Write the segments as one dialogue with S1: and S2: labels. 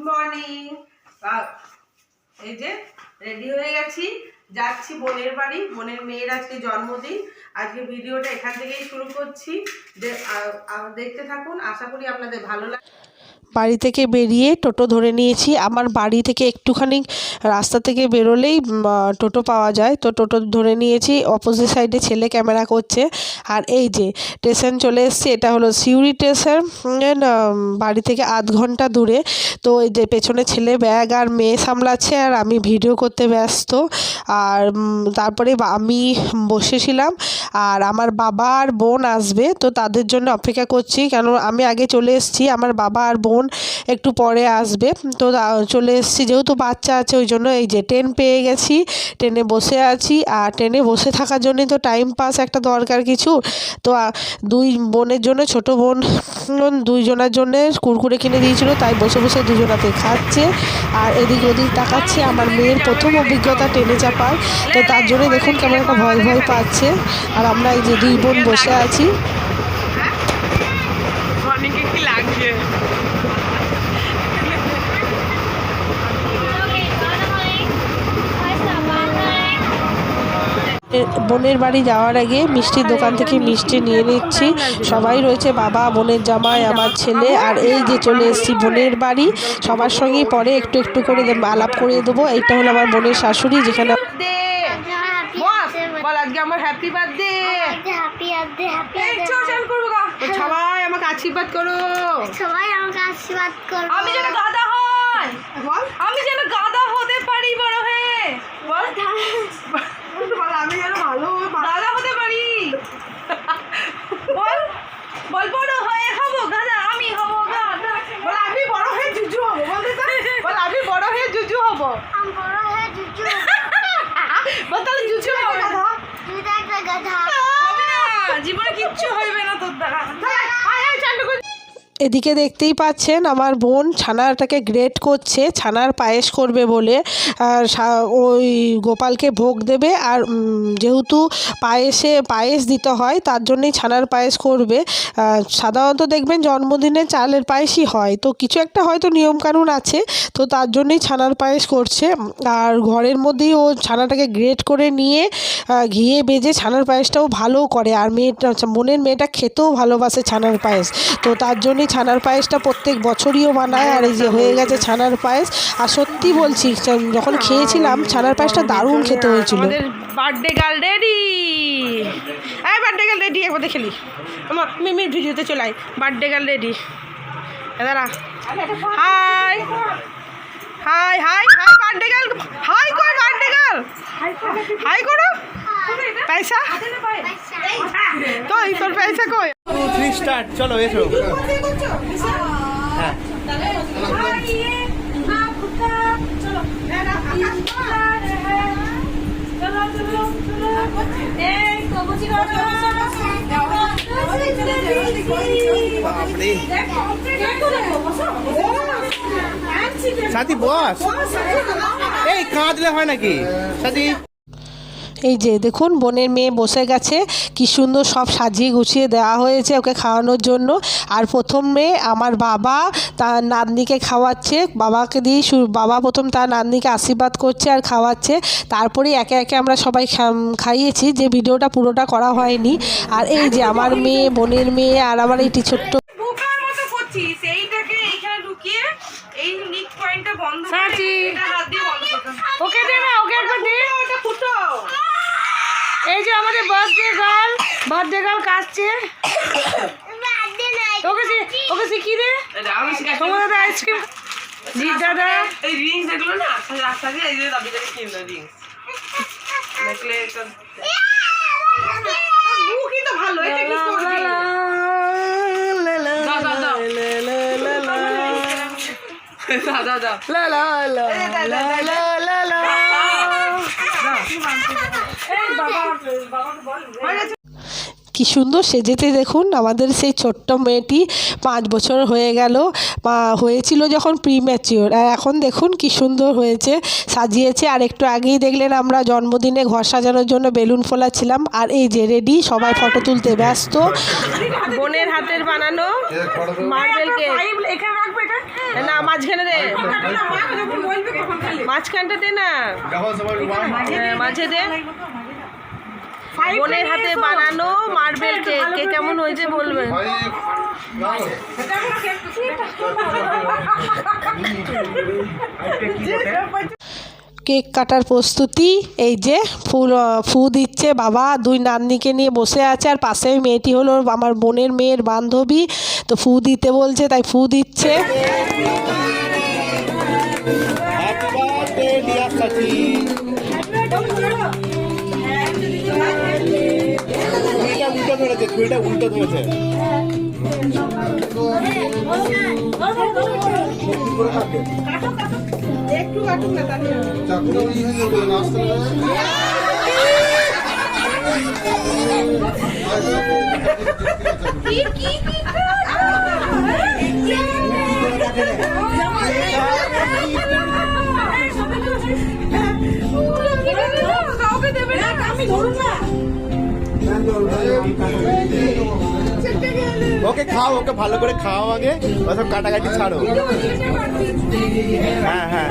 S1: Morning. এই যে ready হয়ে গেছি, যাচ্ছি বোনের বাড়ি। বোনের মেয়ের আজকে জন্মদিন। আজকে ভিডিওটা এখান থেকেই শুরু করছি, দেখতে থাকুন, আশা করি আপনাদের ভালো লাগে।
S2: বাড়ি থেকে বেরিয়ে টোটো ধরে নিয়েছি। আমার বাড়ি থেকে একটুখানি রাস্তা থেকে বেরোলেই টোটো পাওয়া যায়, তো টোটো ধরে নিয়েছি। অপোজিট সাইডে ছেলে ক্যামেরা করছে। আর এই যে স্টেশন চলে এসেছি, এটা হলো সিউড়ি স্টেশন, বাড়ি থেকে আধ ঘন্টা দূরে। তো এই যে পেছনে ছেলে ব্যাগ আর মেয়ে সামলাচ্ছে, আর আমি ভিডিও করতে ব্যস্ত। আর তারপরে আমি বসেছিলাম, আর আমার বাবা আর বোন আসবে, তো তাদের জন্য অপেক্ষা করছি। কেন আমি আগে চলে এসেছি, আমার বাবা আর বোন একটু পরে আসবে। তো চলে এসেছি, যেহেতু বাচ্চা আছে ওই জন্য। এই যে ট্রেন পেয়ে গেছি, ট্রেনে বসে আছি। আর ট্রেনে বসে থাকার জন্যই তো টাইম পাস একটা দরকার কিছু। তো দুই বোনের জন্য, ছোটো বোন দুইজনের জন্য কুরকুরে কিনে দিয়েছিল, তাই বসে বসে দুজনাতে খাচ্ছে আর এদিক ওদিক তাকাচ্ছে। আমার মেয়ের প্রথম অভিজ্ঞতা ট্রেনে চাপার, তো তার জন্য দেখুন কেমন একটা ভয় ভয় পাচ্ছে। আর আমরা এই যে দুই বোন বসে আছি।
S1: কি লাগছে?
S2: বোনের বাড়ি যাওয়ার আগে মিষ্টির দোকান থেকে মিষ্টি নিয়ে নিচ্ছি। সবাই রয়েছে, বাবা, বোনের জামাই, আমার ছেলে। আর এই যে চলে এসেছি বোনের বাড়ি। সবার সঙ্গেই পরে একটু একটু করে আলাপ করিয়ে দেবো। এইটা হলো আমার বোনের শাশুড়ি, যেখানে
S1: আজকে আমার হ্যাপি বার্থডে। সবাই আমাকে আশীর্বাদ করো,
S3: সবাই আমাকে আশীর্বাদ করো।
S1: আমি যেন গাধা হই, আমি যেন গাধা হতে পারি বড় হয়ে। আমি যেন ভালো গাধা হতে পারি। বল বল, বড় হয়ে হবো গাধা, আমি হবো গাধা। বল আমি বড় হয়ে জুজু হবো। বল আমি বড় হয়ে জুজু হবো।
S3: আমি বড় হয়ে জুজু
S1: বল তাহলে জুজু হবে গাধা।
S3: তুই তো একটা গাধা।
S1: হবে না, জীবনে কিচ্ছু হইবে না তোর দ্বারা।
S2: এদিকে দেখতেই পাচ্ছেন আমার বোন ছানাটাকে গ্রেট করছে, ছানার পায়েস করবে বলে। ওই গোপালকে ভোগ দেবে, আর যেহেতু পায়েস দিতে হয়, তার জন্যই ছানার পায়েস করবে। সাধারণত দেখবেন জন্মদিনে চালের পায়েসই হয়, তো কিছু একটা হয়তো নিয়মকানুন আছে, তো তার জন্যই ছানার পায়েস করছে। আর ঘরের মধ্যেই ও ছানাটাকে গ্রেট করে নিয়ে ঘিয়ে বেজে ছানার পায়েসটাও ভালো করে। আর বোনের মেয়েটা খেতেও ভালোবাসে ছানার পায়েস, তো তার জন্যই ছানার পায়েসটা প্রত্যেক বছরইও বানায়। আর এই যে হয়ে গেছে ছানার পায়েস। আর সত্যি বলছি, যখন খেয়েছিলাম ছানার পায়েসটা দারুণ খেতে হয়েছিল।
S1: বার্থডে গার্ল রেডি, এই বার্থডে গার্ল রেডি, একবার দেখলি আমার মিমির ভিডিওতে চলাই। বার্থডে গার্ল রেডি, দাঁড়া। Hi hi hi hi birthday girl, hi কর বার্থডে গার্ল, হাই করো। পয়সা কই তোর, পয়সা কই?
S4: 2 3 স্টার্ট, চলো এসো। হ্যাঁ সাথী বস, এই কাঁদলে হয় নাকি সাথী?
S2: এই যে দেখুন বোনের মেয়ে বসে গেছে, কি সুন্দর সব সাজিয়ে গুছিয়ে দেওয়া হয়েছে ওকে খাওয়ানোর জন্য। আর প্রথমে আমার বাবা তার নাতনিকে খাওয়াচ্ছে, বাবাকে দিয়ে বাবা প্রথম তার নাতনিকে আশীর্বাদ করছে আর খাওয়াচ্ছে। তারপরে একে একে আমরা সবাই খাইয়েছি, যে ভিডিওটা পুরোটা করা হয়নি। আর এই যে আমার মেয়ে, বোনের মেয়ে, আর আমার এইটি ছোট্ট
S1: বোকার মতো করছিস। এইটাকে এইখানে ঢুকিয়ে এই নিক পয়েন্টটা বন্ধ করে এটা হাত দিয়ে বন্ধ করতে। ওকে দে না, ওকে একবার দে, ওটা ফুটো। এই যে আমাদের বার্থডে গার্ল কাটছে। ওকে শিখি দে। তোমার দাদা আইসক্রিম জি দাদা। এই রিংস এগুলো না রাস্তা দিয়ে এই যে দাবি দাবি কিনলো রিংস দেখলে তো মুখই তো ভালো। এটা কি করবি? দাদা লা লা লা লা লা লা লা। এই বাবা বল
S2: কি সুন্দর সেজেতে দেখুন আমাদের সেই ছোট্ট মেয়েটি। 5 বছর হয়ে গেল, হয়েছিল যখন প্রিম্যাচিওর, আর এখন দেখুন কি সুন্দর হয়েছে, সাজিয়েছে। আর একটু আগেই দেখলেন আমরা জন্মদিনে ঘর সাজানোর জন্য বেলুন ফোলাচ্ছিলাম। আর এই যে রেডি, সবাই ফটো তুলতে ব্যস্ত।
S1: বোনের হাতের বানানো মার্বেল কেক। না মাঝখানে দে, মাঝখানটা দে না, মাঝে দে। বোনের হাতে বানানো মার্বেল কেক, কেক কেমন হয়েছে বলবেন।
S2: কেক কাটার প্রস্তুতি, এই যে ফু দিচ্ছে বাবা, দুই নাতনিকে নিয়ে বসে আছে, আর পাশে মেয়েটি হলো আমার বোনের মেয়ের বান্ধবী, তো ফু দিতে বলছে তাই ফু দিচ্ছে।
S4: ছুরিটা উল্টো ধরেছে।
S1: একটু কাটুক না তাহলে। কাউকে দেবে না, আমি ধরুন না।
S4: ওকে খাও, ওকে ভালো করে খাও আগে, ওসব কাটাকাটি ছাড়ো। হ্যাঁ হ্যাঁ,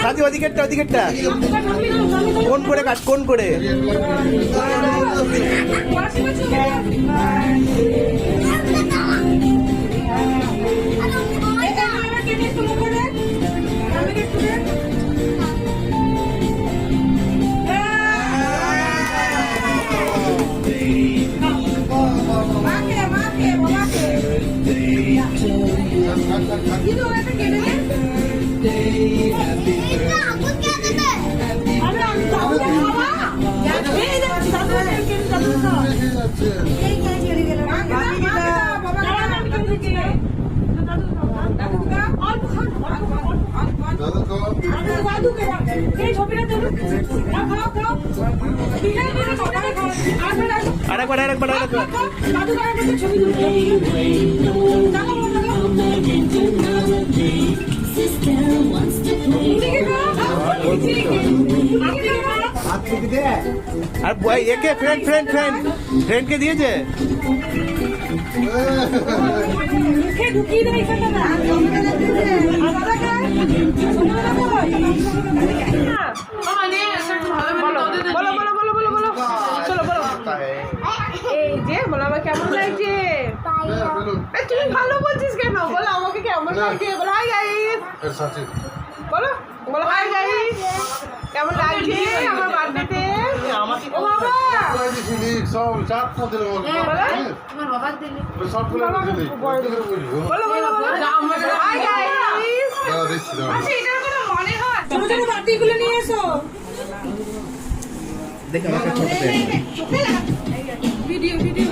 S4: সাথী ওদিকেরটা ওদিকেরটা কোন করে কাট, কোন করে। আর একে ফ্রেন্ডকে দিয়েছে।
S1: বলো বলো বলো বলো বলো, চলো বলো। এই যে বলো আমার কেমন লাগছে। তুমি ভালো বলছিস কেন, বলো আমাকে কেমন লাগছে। বলো হাই গাইস, বলো বলো হাই গাইস, কেমন লাগছে আমার বার্থডেতে। ও বাবা বলো বলো বলো হাই গাইস। এটার কোনো মনে হয়, ছোট ছোট বাটিগুলো নিয়ে এসো।
S4: দেখে আমাকে ছোট
S1: ভিডিও ভিডিও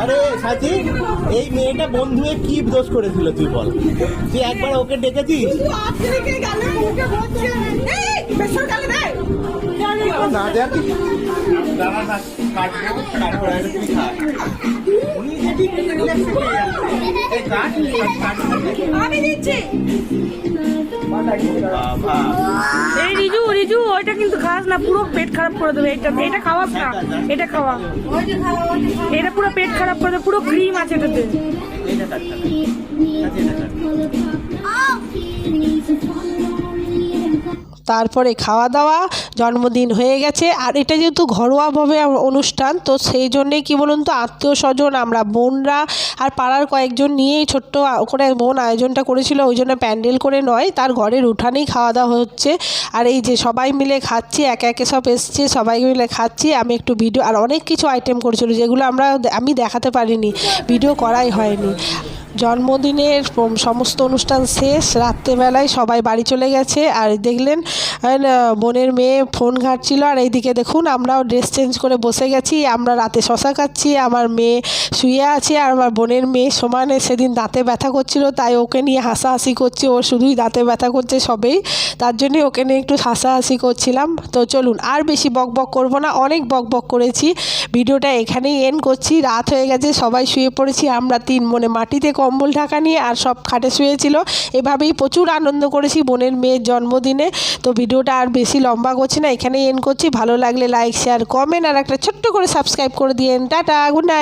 S4: আরে সাথী, এই মেয়েটা বন্ধু কি দোষ করেছিল তুই বল। তুই একবার ওকে ডেকেছিস না, দেখ
S1: আমি দিচ্ছি। এই রিজু রিজু ওইটা কিন্তু খাস না, পুরো পেট খারাপ করে দেবে। এটা খাওয়াস না, এটা খাওয়া, এটা পুরো পেট খারাপ করে দেবে, পুরো ক্রিম আছে এটাতে।
S2: তারপরে খাওয়া দাওয়া, জন্মদিন হয়ে গেছে। আর এটা যেহেতু ঘরোয়াভাবে অনুষ্ঠান, তো সেই জন্যেই কী বলুন তো, আত্মীয় স্বজন আমরা বোনরা আর পাড়ার কয়েকজন নিয়েই ছোট্ট করে বোন আয়োজনটা করেছিল। ওই জন্য প্যান্ডেল করে নয়, তার ঘরের উঠানেই খাওয়া দাওয়া হচ্ছে। আর এই যে সবাই মিলে খাচ্ছি, একে একে সব এসছে, সবাই মিলে খাচ্ছি। আমি একটু ভিডিও, আর অনেক কিছু আইটেম করেছিল যেগুলো আমি দেখাতে পারিনি, ভিডিও করাই হয়নি। জন্মদিনের সমস্ত অনুষ্ঠান শেষ, রাত্রেবেলায় সবাই বাড়ি চলে গেছে। আর দেখলেন বোনের মেয়ে ফোন ঘাঁটছিল, আর এইদিকে দেখুন আমরাও ড্রেস চেঞ্জ করে বসে গেছি। আমরা রাতে শশা খাচ্ছি, আমার মেয়ে শুয়ে আছে, আর আমার বোনের মেয়ে সমানে সেদিন দাঁতে ব্যথা করছিল, তাই ওকে নিয়ে হাসাহাসি করছি। ও শুধুই দাঁতে ব্যথা করছে সবেই, তার জন্যই ওকে নিয়ে একটু হাসাহাসি করছিলাম। তো চলুন আর বেশি বক বক করবো না, অনেক বক বক করেছি, ভিডিওটা এখানেই এন্ড করছি। রাত হয়ে গেছে, সবাই শুয়ে পড়েছি, আমরা তিন মনে মাটিতে কম কম্বল ঢাকা নিয়ে, আর সব খাটে শুয়েছিল। এভাবেই প্রচুর আনন্দ করেছি বোনের মেয়ের জন্মদিনে। তো ভিডিওটা আর বেশি লম্বা করছি না, এখানেই এন্ড করছি। ভালো লাগলে লাইক শেয়ার কমেন্ট আর একটা ছোট্ট করে সাবস্ক্রাইব করে দিয়েন। Tata, good night.